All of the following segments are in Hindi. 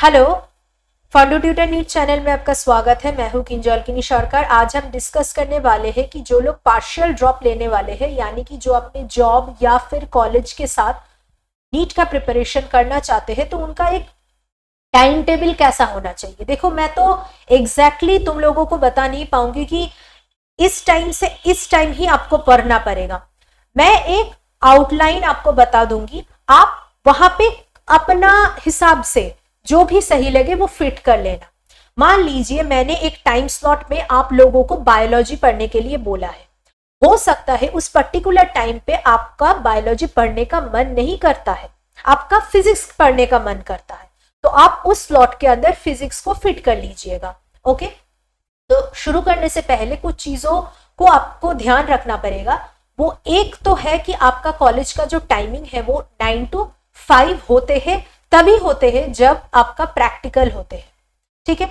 हेलो, फाउंडो ट्यूटर नीट चैनल में आपका स्वागत है। मैं हूं किंजल सरकार। आज हम डिस्कस करने वाले हैं कि जो लोग पार्शियल ड्रॉप लेने वाले हैं, यानी कि जो अपने जॉब या फिर कॉलेज के साथ नीट का प्रिपरेशन करना चाहते हैं, तो उनका एक टाइम टेबल कैसा होना चाहिए। देखो, मैं तो एग्जैक्टली तुम लोगों को बता नहीं पाऊंगी कि इस टाइम से इस टाइम ही आपको पढ़ना पड़ेगा। मैं एक आउटलाइन आपको बता दूंगी, आप वहां पे अपना हिसाब से जो भी सही लगे वो फिट कर लेना। मान लीजिए मैंने एक टाइम स्लॉट में आप लोगों को बायोलॉजी पढ़ने के लिए बोला है, हो सकता है उस पर्टिकुलर टाइम पे आपका बायोलॉजी पढ़ने का मन नहीं करता है, आपका फिजिक्स पढ़ने का मन करता है, तो आप उस स्लॉट के अंदर फिजिक्स को फिट कर लीजिएगा। ओके, तो शुरू करने से पहले कुछ चीजों को आपको ध्यान रखना पड़ेगा। वो एक तो है कि आपका कॉलेज का जो टाइमिंग है वो 9 to 5 होते हैं, तभी होते हैं जब आपका प्रैक्टिकल होते हैं। ठीक है,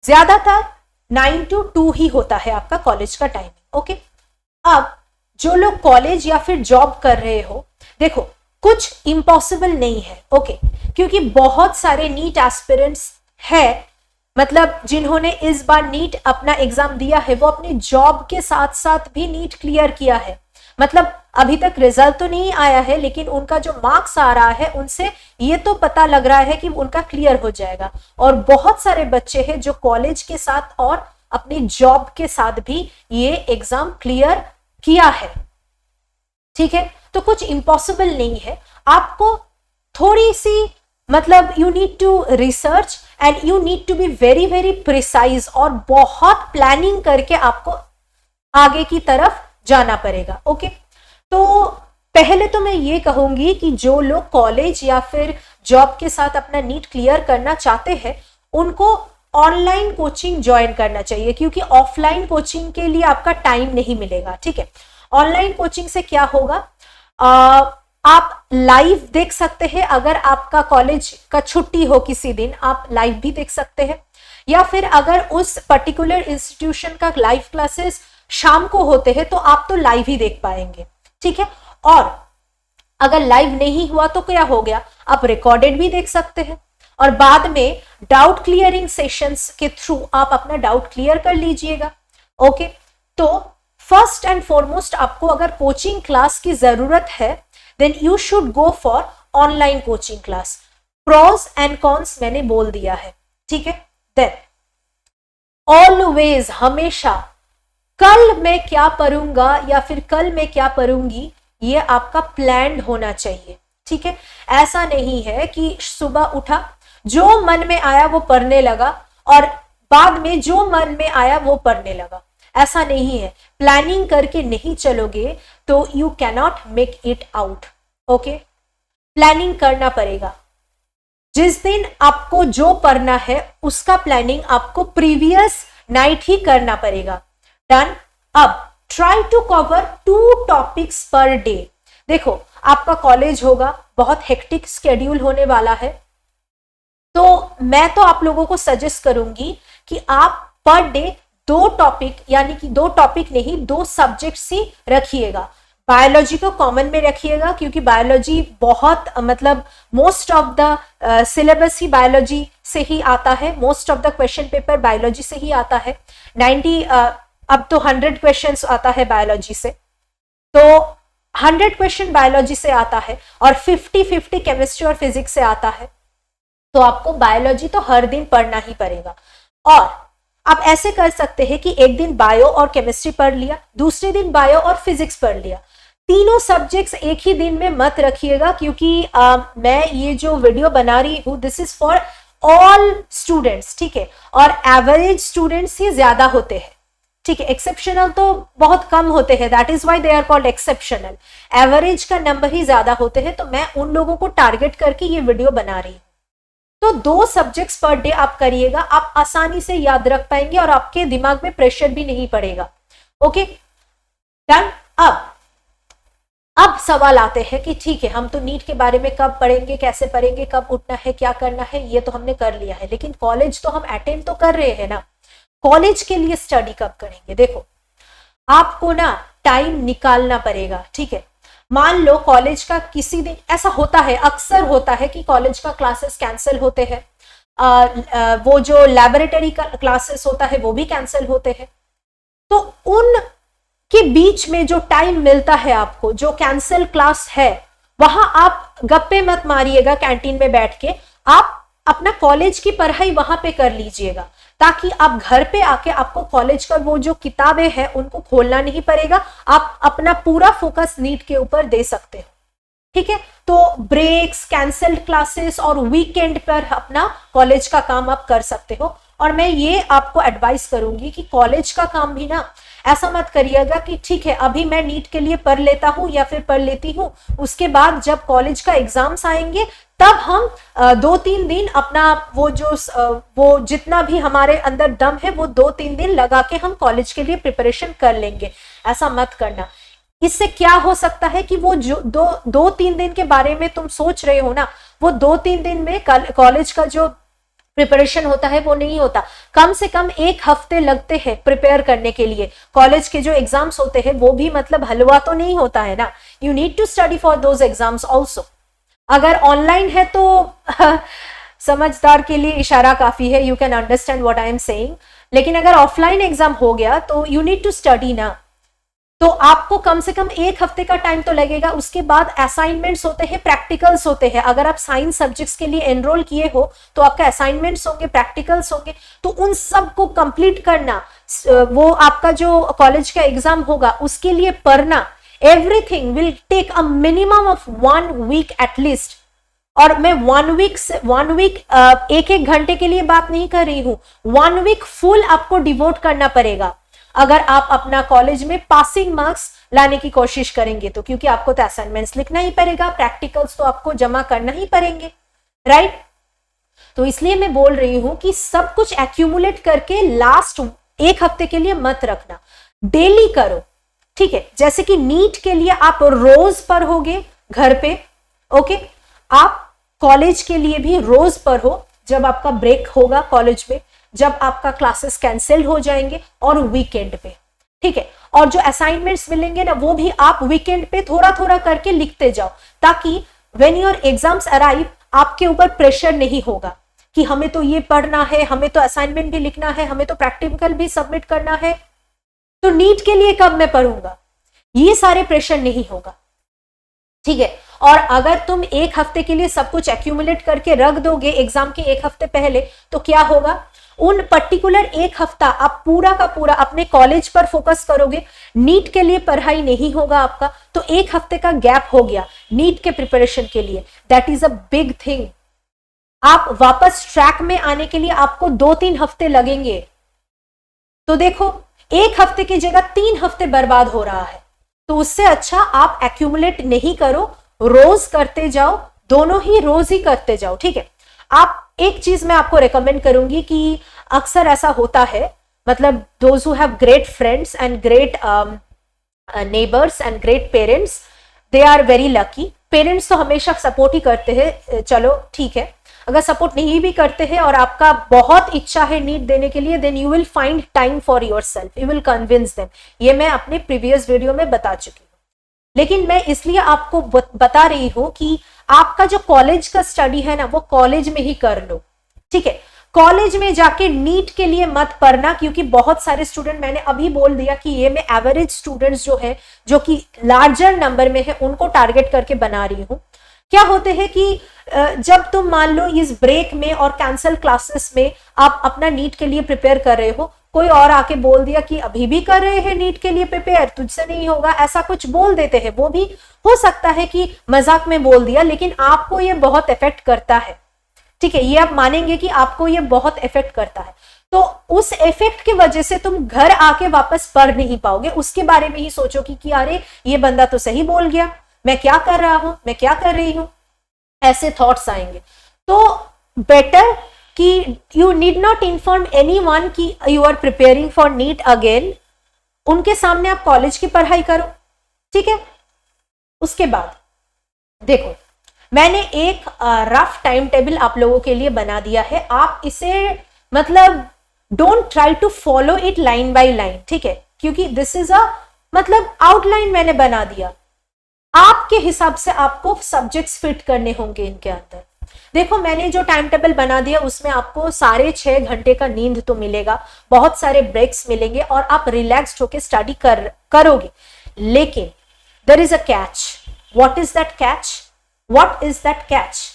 ज्यादातर 9 to 2 ही होता है आपका कॉलेज का टाइमिंग। ओके, अब जो लोग कॉलेज या फिर जॉब कर रहे हो, देखो कुछ इम्पॉसिबल नहीं है। ओके, क्योंकि बहुत सारे नीट एस्पिरेंट्स है, मतलब जिन्होंने इस बार नीट अपना एग्जाम दिया है, वो अपनी जॉब के साथ साथ भी नीट क्लियर किया है। मतलब अभी तक रिजल्ट तो नहीं आया है, लेकिन उनका जो मार्क्स आ रहा है उनसे ये तो पता लग रहा है कि उनका क्लियर हो जाएगा। और बहुत सारे बच्चे हैं जो कॉलेज के साथ और अपनी जॉब के साथ भी ये एग्जाम क्लियर किया है। ठीक है, तो कुछ इम्पॉसिबल नहीं है। आपको थोड़ी सी मतलब you need to research and you need to be very very precise, और बहुत प्लानिंग करके आपको आगे की तरफ जाना पड़ेगा। ओके, तो पहले तो मैं ये कहूंगी कि जो लोग कॉलेज या फिर जॉब के साथ अपना नीट क्लियर करना चाहते हैं, उनको ऑनलाइन कोचिंग ज्वाइन करना चाहिए, क्योंकि ऑफलाइन कोचिंग के लिए आपका टाइम नहीं मिलेगा। ठीक है, ऑनलाइन कोचिंग से क्या होगा, आप लाइव देख सकते हैं। अगर आपका कॉलेज का छुट्टी हो किसी दिन, आप लाइव भी देख सकते हैं, या फिर अगर उस पर्टिकुलर इंस्टीट्यूशन का लाइव क्लासेस शाम को होते हैं तो आप तो लाइव ही देख पाएंगे। ठीक है, और अगर लाइव नहीं हुआ तो क्या हो गया, आप रिकॉर्डेड भी देख सकते हैं, और बाद में डाउट क्लियरिंग सेशंस के थ्रू आप अपना डाउट क्लियर कर लीजिएगा। ओके, तो फर्स्ट एंड फॉरमोस्ट आपको अगर कोचिंग क्लास की जरूरत है, then you should go for online coaching class. Pros and cons मैंने बोल दिया है। ठीक है, देन ऑलवेज, हमेशा कल मैं क्या पढ़ूंगा या फिर कल मैं क्या पढ़ूंगी, ये आपका प्लान होना चाहिए। ठीक है, ऐसा नहीं है कि सुबह उठा, जो मन में आया वो पढ़ने लगा, और बाद में जो मन में आया वो पढ़ने लगा। ऐसा नहीं है। प्लानिंग करके नहीं चलोगे तो you cannot make it out. Okay, planning करना पड़ेगा। जिस दिन आपको जो पढ़ना है उसका प्लानिंग आपको प्रीवियस नाइट ही करना पड़ेगा। डन। अब try to cover 2 topics per day. देखो, आपका कॉलेज होगा, बहुत हेक्टिक स्केड्यूल होने वाला है, तो मैं तो आप लोगों को सजेस्ट करूंगी कि आप पर डे 2 टॉपिक, यानी कि 2 टॉपिक नहीं, 2 सब्जेक्ट्स ही रखिएगा। बायोलॉजी को कॉमन में रखिएगा, क्योंकि बायोलॉजी बहुत मतलब most of the syllabus he biology से ही आता है, most of the question paper biology से ही आता है। 90 अब तो 100 क्वेश्चंस आता है बायोलॉजी से, तो 100 क्वेश्चन बायोलॉजी से आता है, और 50-50 केमिस्ट्री और फिजिक्स से आता है। तो आपको बायोलॉजी तो हर दिन पढ़ना ही पड़ेगा। और आप ऐसे कर सकते हैं कि एक दिन बायो और केमिस्ट्री पढ़ लिया, दूसरे दिन बायो और फिजिक्स पढ़ लिया। तीनों सब्जेक्ट्स एक ही दिन में मत रखिएगा, क्योंकि मैं ये जो वीडियो बना रही हूँ, this is for all students. ठीक है, और एवरेज स्टूडेंट्स ही ज्यादा होते हैं। ठीक है, एक्सेप्शनल तो बहुत कम होते हैं, that is why they are called exceptional. Average का नंबर ही ज्यादा होते हैं, तो मैं उन लोगों को टारगेट करके ये वीडियो बना रही हूँ। तो 2 सब्जेक्ट्स पर डे आप करिएगा, आप आसानी से याद रख पाएंगे और आपके दिमाग में प्रेशर भी नहीं पड़ेगा। Okay, done. अब सवाल आते हैं कि ठीक है, हम तो नीट के बारे में कब पढ़ेंगे, कैसे पढ़ेंगे, कब उठना है, क्या करना है, ये तो हमने कर लिया है, लेकिन कॉलेज तो हम अटेंड तो कर रहे हैं ना। कॉलेज के लिए स्टडी कब करेंगे? देखो, आपको ना टाइम निकालना पड़ेगा। ठीक है, मान लो कॉलेज का किसी दिन ऐसा होता है, अक्सर होता है कि कॉलेज का क्लासेस कैंसिल होते हैं, वो जो लैबोरेटरी क्लासेस होता है वो भी कैंसिल होते हैं। तो उन के बीच में जो टाइम मिलता है आपको, जो कैंसिल क्लास है, वहां आप गप्पे मत मारिएगा कैंटीन में बैठ के, आप अपना कॉलेज की पढ़ाई वहां पे कर लीजिएगा, ताकि आप घर पे आके आपको कॉलेज का वो जो किताबें हैं उनको खोलना नहीं पड़ेगा, आप अपना पूरा फोकस नीट के ऊपर दे सकते हो। ठीक है, तो ब्रेक्स, कैंसल्ड क्लासेस और वीकेंड पर अपना कॉलेज का काम आप कर सकते हो। और मैं ये आपको एडवाइस करूंगी कि कॉलेज का काम भी ना ऐसा मत करिएगा कि ठीक है अभी मैं नीट के लिए पढ़ लेता हूं या फिर पढ़ लेती हूं, उसके बाद जब कॉलेज का एग्जाम्स आएंगे तब हम 2-3 दिन अपना वो जितना भी हमारे अंदर दम है वो 2-3 दिन लगा के हम कॉलेज के लिए प्रिपरेशन कर लेंगे। ऐसा मत करना। इससे क्या हो सकता है कि वो जो 2-3 दिन के बारे में तुम सोच रहे हो ना, वो 2-3 दिन में कॉलेज का जो प्रिपरेशन होता है वो नहीं होता। कम से कम 1 हफ्ते लगते हैं प्रिपेयर करने के लिए। कॉलेज के जो एग्जाम्स होते हैं वो भी मतलब हलवा तो नहीं होता है ना, you need to study for those exams also. अगर ऑनलाइन है तो समझदार के लिए इशारा काफी है, you can understand what I am saying. लेकिन अगर ऑफलाइन एग्जाम हो गया तो यू नीड टू स्टडी ना, तो आपको कम से कम 1 हफ्ते का टाइम तो लगेगा। उसके बाद असाइनमेंट्स होते हैं, प्रैक्टिकल्स होते हैं। अगर आप साइंस सब्जेक्ट्स के लिए एनरोल किए हो तो आपका असाइनमेंट्स होंगे, प्रैक्टिकल्स होंगे, तो उन सब को कंप्लीट करना, वो आपका जो कॉलेज का एग्जाम होगा उसके लिए पढ़ना, everything will take a minimum of 1 week at least. और मैं 1 वीक 1-1 घंटे के लिए बात नहीं कर रही हूं, 1 वीक फुल आपको डिवोट करना पड़ेगा अगर आप अपना कॉलेज में पासिंग मार्क्स लाने की कोशिश करेंगे तो, क्योंकि आपको तो असाइनमेंट्स लिखना ही पड़ेगा, प्रैक्टिकल्स तो आपको जमा करना ही पड़ेंगे, राइट। तो इसलिए मैं बोल रही हूं कि सब कुछ एक्यूमुलेट करके लास्ट 1 हफ्ते के लिए मत रखना, डेली करो। ठीक है, जैसे कि नीट के लिए आप रोज पढ़ोगे घर पे, ओके, आप कॉलेज के लिए भी रोज पढ़ो जब आपका ब्रेक होगा कॉलेज में, जब आपका क्लासेस कैंसिल हो जाएंगे और वीकेंड पे। ठीक है, और जो असाइनमेंट्स मिलेंगे ना वो भी आप वीकेंड पे थोड़ा थोड़ा करके लिखते जाओ, ताकि व्हेन योर एग्जाम्स अराइव आपके ऊपर प्रेशर नहीं होगा कि हमें तो ये पढ़ना है, हमें तो असाइनमेंट भी लिखना है, हमें तो प्रैक्टिकल भी सबमिट करना है, तो नीट के लिए कब मैं पढ़ूंगा, ये सारे प्रेशर नहीं होगा। ठीक है, और अगर तुम 1 हफ्ते के लिए सब कुछ एक्यूमुलेट करके रख दोगे एग्जाम के 1 हफ्ते पहले, तो क्या होगा, उन पर्टिकुलर 1 हफ्ता आप पूरा का पूरा अपने कॉलेज पर फोकस करोगे, नीट के लिए पढ़ाई नहीं होगा आपका, तो 1 हफ्ते का गैप हो गया नीट के प्रिपरेशन के लिए। That is a big thing. आप वापस ट्रैक में आने के लिए आपको 2-3 हफ्ते लगेंगे। तो देखो, 1 हफ्ते की जगह 3 हफ्ते बर्बाद हो रहा है। तो उससे अच्छा आप एक्यूमुलेट नहीं करो, रोज करते जाओ, दोनों ही रोज ही करते जाओ। ठीक है, आप एक चीज मैं आपको रेकमेंड करूंगी कि अक्सर ऐसा होता है, मतलब those who have great friends and great neighbours and great parents, they are very lucky. Parents तो हमेशा सपोर्ट ही करते हैं, चलो ठीक है। अगर सपोर्ट नहीं भी करते हैं और आपका बहुत इच्छा है नीट देने के लिए, then you will find time for yourself, you will convince them. ये मैं अपने प्रीवियस वीडियो में बता चुकी हूँ, लेकिन मैं इसलिए आपको बता रही हूं कि आपका जो कॉलेज का स्टडी है ना वो कॉलेज में ही कर लो। ठीक है, कॉलेज में जाके नीट के लिए मत पढ़ना, क्योंकि बहुत सारे स्टूडेंट, मैंने अभी बोल दिया कि ये मैं एवरेज स्टूडेंट्स जो है, जो कि लार्जर नंबर में है, उनको टारगेट करके बना रही हूं। क्या होते हैं कि जब तुम मान लो इस ब्रेक में और कैंसल क्लासेस में आप अपना नीट के लिए प्रिपेयर कर रहे हो, कोई और आके बोल दिया कि अभी भी कर रहे हैं नीट के लिए प्रिपेयर, तुझसे नहीं होगा, ऐसा कुछ बोल देते हैं। वो भी हो सकता है कि मजाक में बोल दिया, लेकिन आपको ये बहुत इफेक्ट करता है। ठीक है, ये आप मानेंगे कि आपको ये बहुत इफेक्ट करता है। तो उस इफेक्ट की वजह से तुम घर आके वापस पढ़ नहीं पाओगे, उसके बारे में ही सोचोगे कि अरे ये बंदा तो सही बोल गया, मैं क्या कर रहा हूं, मैं क्या कर रही हूं, ऐसे थॉट्स आएंगे। तो बेटर कि you need not inform anyone कि you are preparing for NEET again, उनके सामने आप कॉलेज की पढ़ाई करो। ठीक है, उसके बाद देखो, मैंने एक रफ टाइम टेबल आप लोगों के लिए बना दिया है। आप इसे मतलब don't try to follow it line by line, ठीक है, क्योंकि दिस इज अ मतलब आउटलाइन मैंने बना दिया। आपके हिसाब से आपको सब्जेक्ट्स फिट करने होंगे इनके अंदर। देखो मैंने जो टाइम टेबल बना दिया उसमें आपको 6.5 घंटे का नींद तो मिलेगा, बहुत सारे ब्रेक्स मिलेंगे और आप रिलैक्स्ड होकर स्टडी करोगे। लेकिन there is a catch. What is that catch? What is that catch?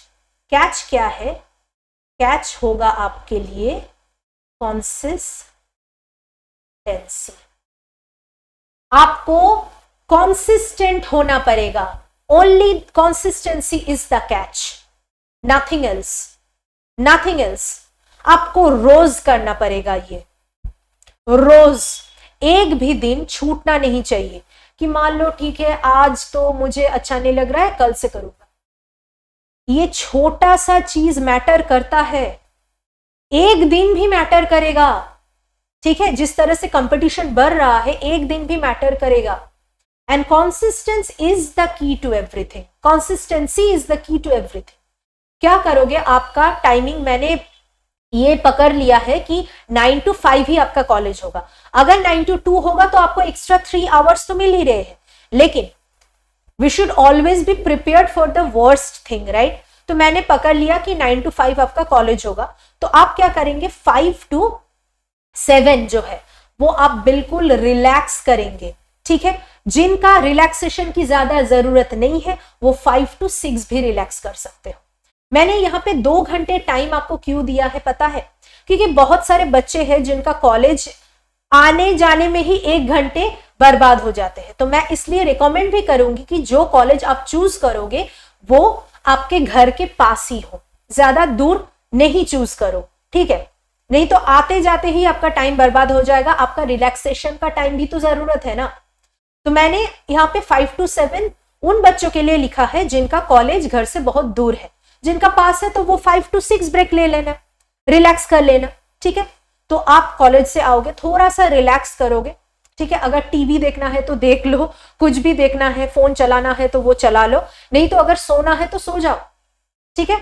Catch क्या है? कैच होगा आपके लिए कंसिस्टेंसी। आपको कंसिस्टेंट होना पड़ेगा। Only consistency is the catch, nothing else, nothing else. आपको रोज करना पड़ेगा ये, रोज। एक भी दिन छूटना नहीं चाहिए कि मान लो ठीक है आज तो मुझे अच्छा नहीं लग रहा है, कल से करूंगा। ये छोटा सा चीज मैटर करता है, एक दिन भी मैटर करेगा, ठीक है। जिस तरह से कंपटीशन बढ़ रहा है, एक दिन भी मैटर करेगा। And consistency is the key to everything, consistency is the key to everything. क्या करोगे? आपका टाइमिंग मैंने ये पकड़ लिया है कि 9 to 5 ही आपका कॉलेज होगा। अगर 9 to 2 होगा तो आपको एक्स्ट्रा 3 आवर्स तो मिल ही रहे हैं, लेकिन we should always be prepared for the worst thing, right. तो मैंने पकड़ लिया कि 9 to 5 आपका कॉलेज होगा, तो आप क्या करेंगे? 5 to 7 जो है वो आप बिल्कुल रिलैक्स करेंगे, ठीक है। जिनका रिलैक्सेशन की ज्यादा जरूरत नहीं है वो 5 to 6 भी रिलैक्स कर सकते हो। मैंने यहाँ पे 2 घंटे टाइम आपको क्यों दिया है पता है? क्योंकि बहुत सारे बच्चे हैं जिनका कॉलेज आने जाने में ही 1 घंटे बर्बाद हो जाते हैं। तो मैं इसलिए रिकमेंड भी करूंगी कि जो कॉलेज आप चूज करोगे वो आपके घर के पास ही हो, ज्यादा दूर नहीं चूज करो, ठीक है। नहीं तो आते जाते ही आपका टाइम बर्बाद हो जाएगा, आपका रिलैक्सेशन का टाइम भी तो जरूरत है ना। तो मैंने यहाँ पे 5 to 7 उन बच्चों के लिए लिखा है जिनका कॉलेज घर से बहुत दूर है। जिनका पास है तो वो 5 to 6 ब्रेक ले लेना, रिलैक्स कर लेना, ठीक है। तो आप कॉलेज से आओगे, थोड़ा सा रिलैक्स करोगे, ठीक है। अगर टीवी देखना है तो देख लो, कुछ भी देखना है, फोन चलाना है तो वो चला लो, नहीं तो अगर सोना है तो सो जाओ, ठीक है।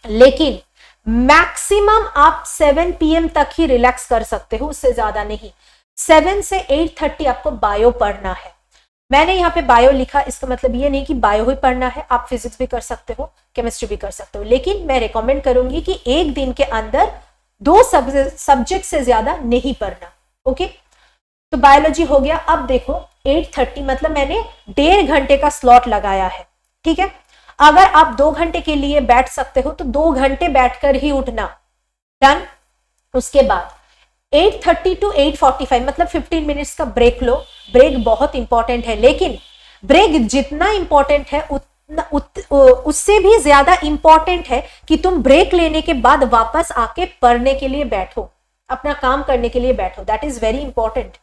लेकिन मैक्सिमम आप 7 PM तक ही रिलैक्स कर सकते हो, उससे ज्यादा नहीं। 7 से 8:30 आपको बायो पढ़ना है। मैंने यहाँ पे बायो लिखा, इसका मतलब ये नहीं कि बायो ही पढ़ना है, आप फिजिक्स भी कर सकते हो, केमिस्ट्री भी कर सकते हो, लेकिन मैं रिकमेंड करूंगी कि एक दिन के अंदर 2 सब्जेक्ट से ज्यादा नहीं पढ़ना, ओके। तो बायोलॉजी हो गया। अब देखो 8:30 मतलब मैंने 1.5 घंटे का स्लॉट लगाया है, ठीक है। अगर आप 2 घंटे के लिए बैठ सकते हो तो 2 घंटे बैठकर ही उठना, डन। उसके बाद 8:30 to 8:45 मतलब 15 मिनट्स का ब्रेक लो। ब्रेक बहुत इंपॉर्टेंट है, लेकिन ब्रेक जितना इंपॉर्टेंट है उससे भी ज्यादा इंपॉर्टेंट है कि तुम ब्रेक लेने के बाद वापस आके पढ़ने के लिए बैठो, अपना काम करने के लिए बैठो, दैट इज वेरी इंपॉर्टेंट।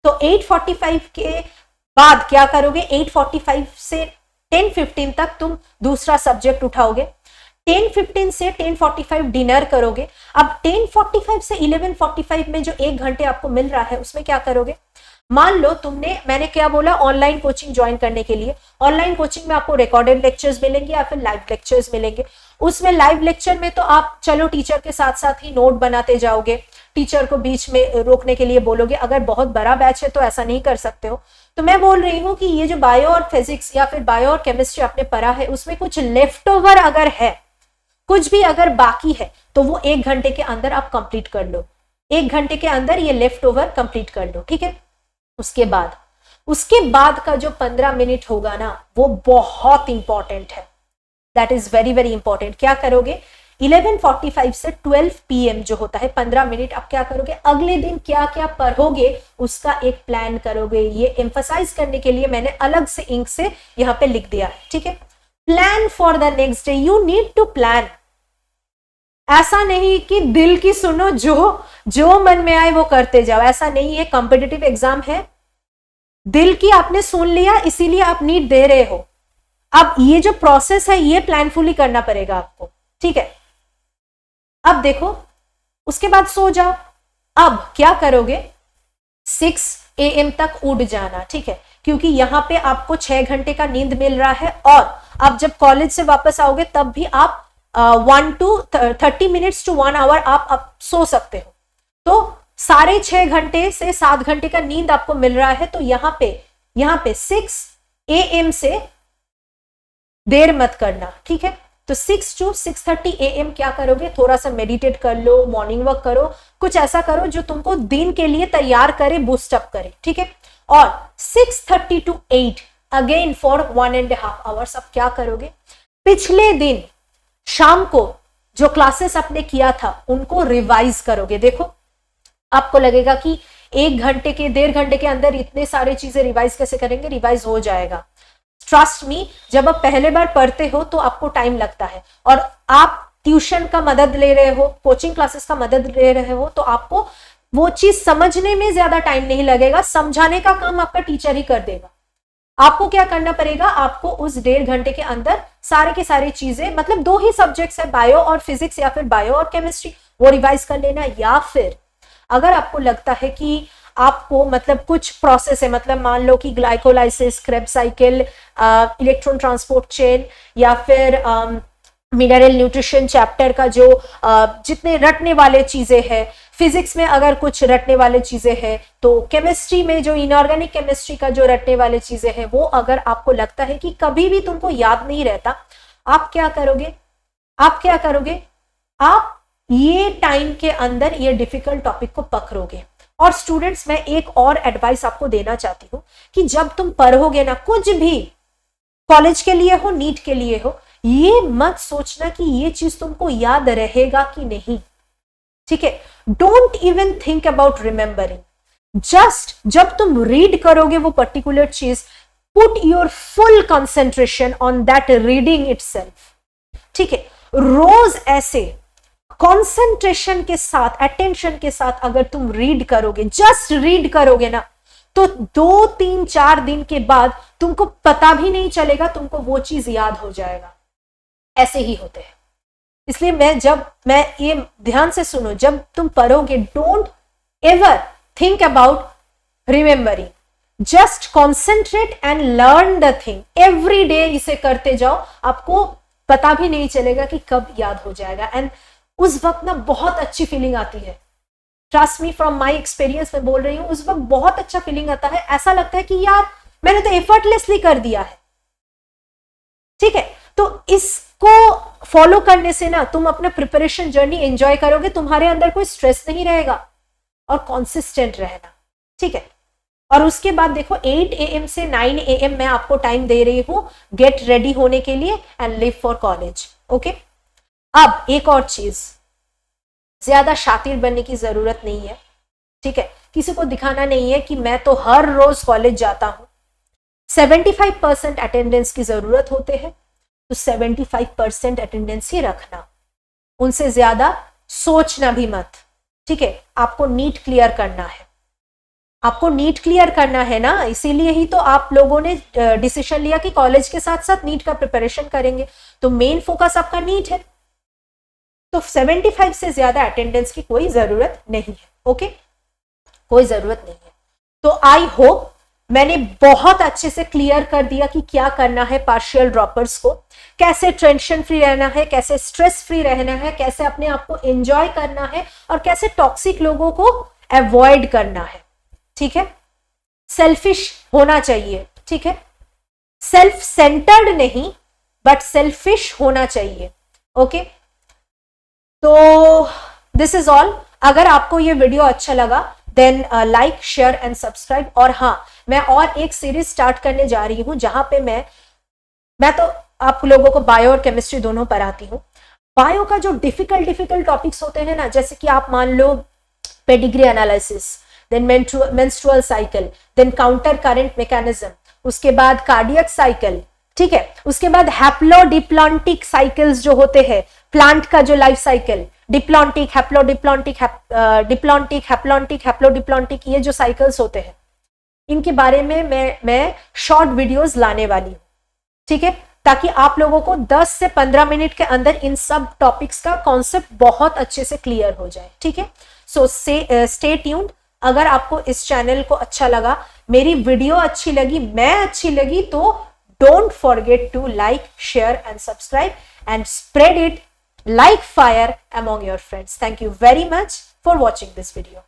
तो 8:45 के बाद क्या करोगे? 8:45 से 10:15 तक तुम दूसरा सब्जेक्ट उठाओगे, 10:15 से 10:45 डिनर करोगे। अब 10:45 से 11:45 में जो 1 घंटे आपको मिल रहा है उसमें क्या करोगे? मान लो मैंने क्या बोला, ऑनलाइन कोचिंग ज्वाइन करने के लिए। ऑनलाइन कोचिंग में आपको रिकॉर्डेड लेक्चर्स मिलेंगे या फिर लाइव लेक्चर्स मिलेंगे। उसमें लाइव लेक्चर में तो आप चलो टीचर के साथ साथ ही नोट बनाते जाओगे, टीचर को बीच में रोकने के लिए बोलोगे। अगर बहुत बड़ा बैच है तो ऐसा नहीं कर सकते हो। तो मैं बोल रही हूँ कि ये जो बायो और फिजिक्स या फिर बायो और केमिस्ट्री आपने पढ़ा है उसमें कुछ लेफ्ट ओवर अगर है, कुछ भी अगर बाकी है तो वो 1 घंटे के अंदर आप कंप्लीट कर लो। 1 घंटे के अंदर ये लेफ्ट ओवर कंप्लीट कर लो, ठीक है। उसके बाद का जो 15 मिनट होगा ना वो बहुत इंपॉर्टेंट है, that is very very important. क्या करोगे? 11:45 से 12 PM जो होता है 15 मिनट, आप क्या करोगे? अगले दिन क्या क्या पढ़ोगे उसका एक प्लान करोगे। ये एम्फसाइज करने के लिए मैंने अलग से इंक से यहाँ पे लिख दिया है, ठीक है। Plan for the next day, you need to plan. ऐसा नहीं कि दिल की सुनो, जो मन में आए वो करते जाओ, ऐसा नहीं है। कॉम्पिटिटिव एग्जाम है, दिल की आपने सुन लिया इसीलिए आप नीट दे रहे हो। अब ये जो प्रोसेस है ये प्लानफुली करना पड़ेगा आपको, ठीक है। अब देखो उसके बाद सो जाओ। अब क्या करोगे? 6 AM तक उठ जाना, ठीक है, क्योंकि यहां पे आपको 6 घंटे का नींद मिल रहा है और आप जब कॉलेज से वापस आओगे तब भी आप 30 मिनट्स to 1 hour आप सो सकते हो। तो 6.5 घंटे से 7 घंटे का नींद आपको मिल रहा है। तो यहाँ पे 6 AM से देर मत करना, ठीक है। तो 6 to 6:30 AM क्या करोगे, थोड़ा सा मेडिटेट कर लो, मॉर्निंग वॉक करो, कुछ ऐसा करो जो तुमको दिन के लिए तैयार करे, बूस्ट अप करे, ठीक है। और 6:30 to 8 अगेन फॉर 1.5 hours। अब क्या करोगे, पिछले दिन शाम को जो क्लासेस आपने किया था उनको रिवाइज करोगे। देखो आपको लगेगा कि 1 घंटे के 1.5 घंटे के अंदर इतने सारे चीजें रिवाइज कैसे करेंगे, रिवाइज हो जाएगा। ट्रस्ट मी, जब आप पहले बार पढ़ते हो तो आपको टाइम लगता है, और आप ट्यूशन का मदद ले रहे हो, कोचिंग क्लासेस का मदद ले रहे हो, तो आपको वो चीज समझने में ज्यादा टाइम नहीं लगेगा, समझाने का काम आपका टीचर ही कर देगा। आपको क्या करना पड़ेगा, आपको उस 1.5 घंटे के अंदर सारे के सारे चीजें, मतलब 2 ही सब्जेक्ट्स है, बायो और फिजिक्स या फिर बायो और केमिस्ट्री, वो रिवाइज कर लेना। या फिर अगर आपको लगता है कि आपको मतलब कुछ प्रोसेस है, मतलब मान लो कि glycolysis, Krebs cycle, electron transport chain, या फिर मिनरल न्यूट्रिशन चैप्टर का जो जितने रटने वाले चीजें हैं, फिजिक्स में अगर कुछ रटने वाले चीजें हैं, तो केमिस्ट्री में जो इनऑर्गेनिक केमिस्ट्री का जो रटने वाले चीजें हैं, वो अगर आपको लगता है कि कभी भी तुमको याद नहीं रहता, आप क्या करोगे, आप ये टाइम के अंदर ये डिफिकल्ट टॉपिक को पकड़ोगे। और स्टूडेंट्स, मैं एक और एडवाइस आपको देना चाहती हूँ कि जब तुम पढ़ोगे ना, कुछ भी, कॉलेज के लिए हो, नीट के लिए हो, ये मत सोचना कि ये चीज तुमको याद रहेगा कि नहीं, ठीक है। Don't even think about remembering. Just जब तुम रीड करोगे वो पर्टिकुलर चीज, put your full concentration on that reading itself, ठीक है। रोज ऐसे कंसंट्रेशन के साथ, अटेंशन के साथ अगर तुम रीड करोगे, जस्ट रीड करोगे ना, तो 2, 3, 4 दिन के बाद तुमको पता भी नहीं चलेगा, तुमको वो चीज याद हो जाएगा। ऐसे ही होते हैं। इसलिए मैं ये ध्यान से सुनो, जब तुम पढ़ोगे, don't ever think about remembering, just concentrate and learn the thing. Every day इसे करते जाओ, आपको पता भी नहीं चलेगा कि कब याद हो जाएगा। एंड उस वक्त ना बहुत अच्छी फीलिंग आती है। Trust me, from my experience मैं बोल रही हूँ, उस वक्त बहुत अच्छा फीलिंग आता है। ऐसा लगता है कि यार मैंने तो एफर्टलेसली कर दिया है, ठीक है। तो इसको फॉलो करने से ना तुम अपना प्रिपरेशन जर्नी एंजॉय करोगे, तुम्हारे अंदर कोई स्ट्रेस नहीं रहेगा, और कॉन्सिस्टेंट रहना, ठीक है। और उसके बाद देखो 8 AM से 9 AM मैं आपको टाइम दे रही हूँ गेट रेडी होने के लिए and live for college, okay. अब एक और चीज, ज्यादा शातिर बनने की जरूरत नहीं है, ठीक है। किसी को दिखाना नहीं है कि मैं तो हर रोज कॉलेज जाता हूं। 75% अटेंडेंस की जरूरत होते हैं, तो 75% अटेंडेंस ही रखना, उनसे ज्यादा सोचना भी मत, ठीक है। आपको नीट क्लियर करना है, आपको नीट क्लियर करना है ना, इसीलिए ही तो आप लोगों ने डिसीजन लिया कि कॉलेज के साथ साथ नीट का प्रिपरेशन करेंगे, तो मेन फोकस आपका नीट है। तो 75 से ज्यादा अटेंडेंस की कोई जरूरत नहीं है, ओके, कोई जरूरत नहीं है। तो आई होप मैंने बहुत अच्छे से क्लियर कर दिया कि क्या करना है पार्शियल ड्रॉपर्स को, कैसे टेंशन फ्री रहना है, कैसे स्ट्रेस फ्री रहना है, कैसे अपने आप को एंजॉय करना है, और कैसे टॉक्सिक लोगों को अवॉइड करना है, ठीक है। सेल्फिश होना चाहिए, ठीक है, सेल्फ सेंटर्ड नहीं बट सेल्फिश होना चाहिए, ओके। तो दिस इज ऑल। अगर आपको ये वीडियो अच्छा लगा then like, share and subscribe. और हाँ, मैं और एक सीरीज स्टार्ट करने जा रही हूं जहां पे मैं तो आप लोगों को बायो और केमिस्ट्री दोनों पढ़ाती हूँ। बायो का जो डिफिकल्ट टॉपिक्स होते हैं ना, जैसे कि आप मान लो pedigree analysis, then menstrual cycle, then counter current mechanism, उसके बाद कार्डियक साइकिल, ठीक है, उसके बाद हैप्लोडिप्लॉन्टिक साइकिल्स जो होते हैं, प्लांट का जो life cycle, diplontic, haplodiplontic, diplontic, haplontic, haplodiplontic, ये जो साइकिल्स होते हैं, इनके बारे में मैं शॉर्ट वीडियोस लाने वाली हूँ, ठीक है, ताकि आप लोगों को 10 से 15 मिनट के अंदर इन सब टॉपिक्स का कॉन्सेप्ट बहुत अच्छे से क्लियर हो जाए, ठीक है। So stay tuned. अगर आपको इस चैनल को अच्छा लगा, मेरी वीडियो अच्छी लगी, मैं अच्छी लगी, तो don't forget to like, share and subscribe and spread it like fire among your friends. Thank you very much for watching this video.